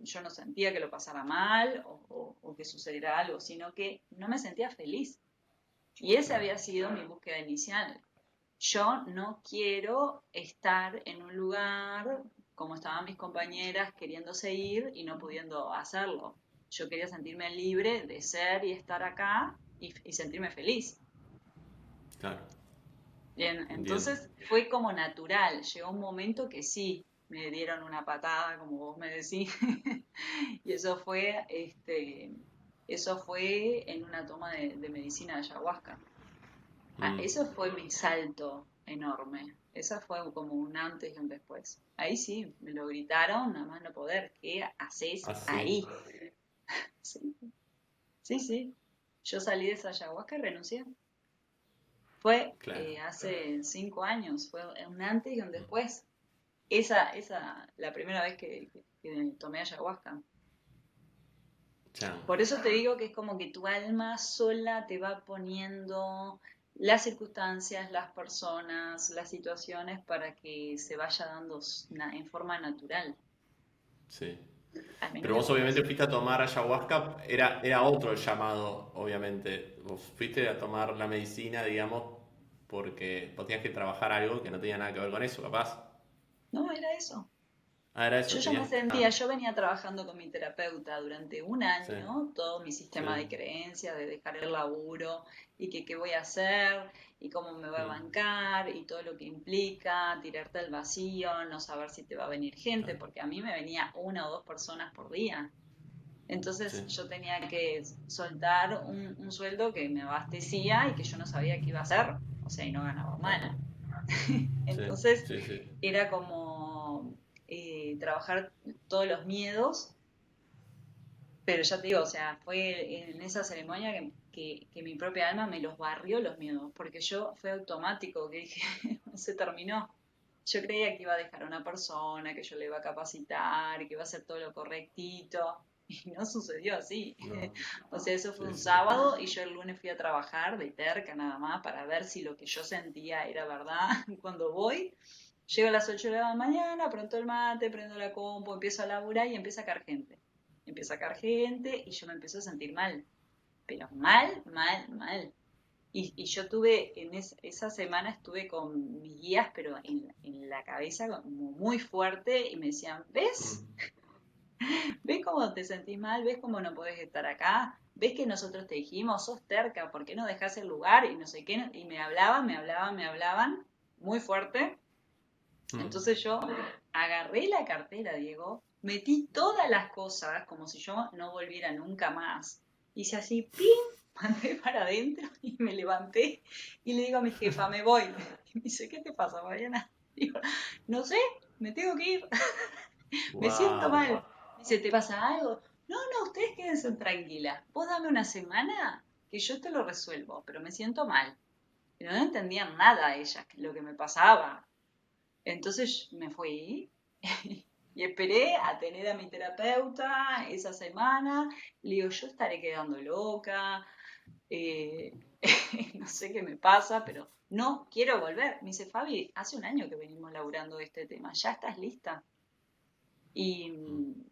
yo no sentía que lo pasara mal o que sucediera algo, sino que no me sentía feliz. Y esa Claro. había sido mi búsqueda inicial. Yo no quiero estar en un lugar como estaban mis compañeras queriéndose ir y no pudiendo hacerlo. Yo quería sentirme libre de ser y estar acá y sentirme feliz. Claro, Bien, entiendo. entonces fue como natural. Llegó un momento que sí, me dieron una patada, como vos me decís, y eso fue en una toma de medicina de ayahuasca. Mm. Eso fue mi salto enorme. Esa fue como un antes y un después. Ahí sí, me lo gritaron, nada más no poder. ¿Qué haces Ah, sí, ahí? Sí, sí, sí. Yo salí de esa ayahuasca y renuncié. Fue claro. hace 5 años, fue un antes y un después. La primera vez que tomé ayahuasca. Chao. Por eso te digo que es como que tu alma sola te va poniendo las circunstancias, las personas, las situaciones para que se vaya dando en forma natural. Sí. Al menos Pero me vos pasó obviamente así. fuiste a tomar ayahuasca, era otro el llamado, obviamente. Vos fuiste a tomar la medicina, digamos, porque vos tenías que trabajar algo que no tenía nada que ver con eso, capaz. No, era eso. Ah, era Yo eso, ya me tenías. sentía, Ah, yo venía trabajando con mi terapeuta durante un sí, año, todo mi sistema sí. de creencias, de dejar el laburo y que qué voy a hacer y cómo me va a Mm, bancar y todo lo que implica tirarte al vacío, no saber si te va a venir gente, claro, porque a mí me venía una o dos personas por día. sí, Entonces yo tenía que soltar un sueldo que me abastecía y que yo no sabía qué iba a hacer, o sea, y no ganaba claro. mal. Sí, Entonces sí, sí. era como trabajar todos los miedos, pero ya te digo, o sea, fue en esa ceremonia que mi propia alma me los barrió los miedos, porque yo fue automático, que dije, se terminó. Yo creía que iba a dejar a una persona, que yo le iba a capacitar, que iba a hacer todo lo correctito, y no sucedió así. No. O sea, eso fue Sí, un sí. sábado y yo el lunes fui a trabajar de terca nada más para ver si lo que yo sentía era verdad. Cuando voy, llego a las 8 de la mañana, pronto el mate, prendo la compu, empiezo a laburar y empieza a caer gente. Empieza a caer gente y yo me empiezo a sentir mal, pero mal, mal, mal. Y yo tuve, esa semana estuve con mis guías, pero en la cabeza como muy fuerte y me decían, Mm, ¿ves cómo te sentís mal? ¿Ves cómo no podés estar acá? ¿Ves que nosotros te dijimos, sos terca, ¿por qué no dejás el lugar? Y no sé qué, y me hablaban, me hablaban, me hablaban, muy fuerte. mm. Entonces yo agarré la cartera, Diego, metí todas las cosas como si yo no volviera nunca más. Hice así, ¡pim! Mandé para adentro y me levanté y le digo a mi jefa, me voy. Y me dice, ¿qué te pasa, Mariana? Digo, no sé, me tengo que ir, me siento Wow. mal. Dice, ¿te pasa algo? No, no, ustedes quédense tranquilas. Vos dame una semana que yo te lo resuelvo, pero me siento mal. Pero no entendían nada ellas, lo que me pasaba. Entonces me fui y esperé a tener a mi terapeuta esa semana. Le digo, yo estaré quedando loca, eh, no sé qué me pasa, pero no quiero volver. Me dice, Fabi, hace un año que venimos laburando este tema, ¿ya estás lista? Y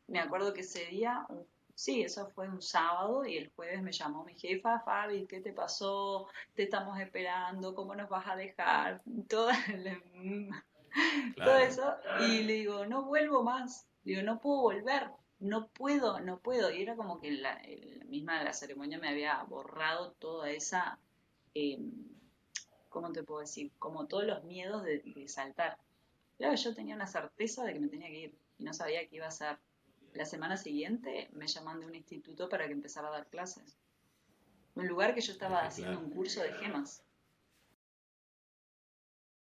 me acuerdo que ese día, sí, eso fue un sábado y el jueves me llamó mi jefa, Fabi, ¿qué te pasó? Te estamos esperando, ¿cómo nos vas a dejar? Toda todo Claro. eso. Y le digo, no vuelvo más. Digo, no puedo volver. No puedo, no puedo. Y era como que misma la ceremonia me había borrado toda esa, eh, ¿cómo te puedo decir? Como todos los miedos de saltar. Claro, yo tenía una certeza de que me tenía que ir y no sabía qué iba a hacer. La semana siguiente me llaman de un instituto para que empezara a dar clases. Un lugar que yo Es estaba que haciendo claro. un curso de gemas.